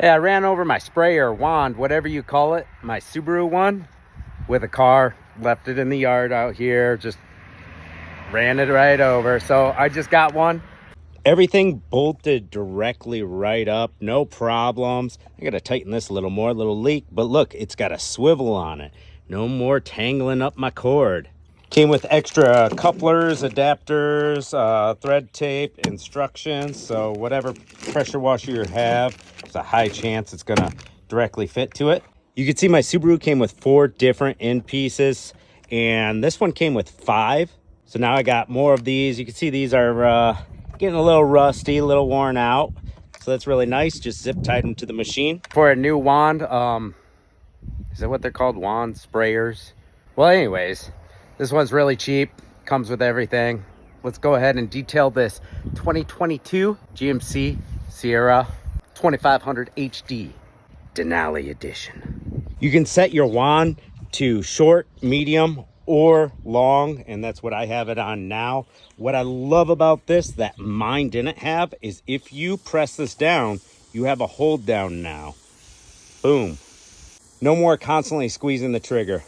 Hey, I ran over my sprayer, wand, whatever you call it, my Subaru one, with a car. Left it in the yard out here, just ran it right over. So I just got one. Everything bolted directly right up, no problems. I gotta tighten this a little more, little leak, but look, it's got a swivel on it. No more tangling up my cord. Came with extra couplers, adapters, thread tape, instructions. So whatever pressure washer you have, there's a high chance it's gonna directly fit to it. You can see my Subaru came with 4 different end pieces, and this one came with 5. So now I got more of these. You can see these are getting a little rusty, a little worn out. So that's really nice. Just zip tied them to the machine. For a new wand, is that what they're called? Wand sprayers? Well, anyways, this one's really cheap. Comes with everything. Let's go ahead and detail this 2022 GMC Sierra 2500 HD Denali Edition. You can set your wand to short, medium, or long, and that's what I have it on now. What I love about this that mine didn't have is if you press this down, you have a hold down now. Boom. No more constantly squeezing the trigger.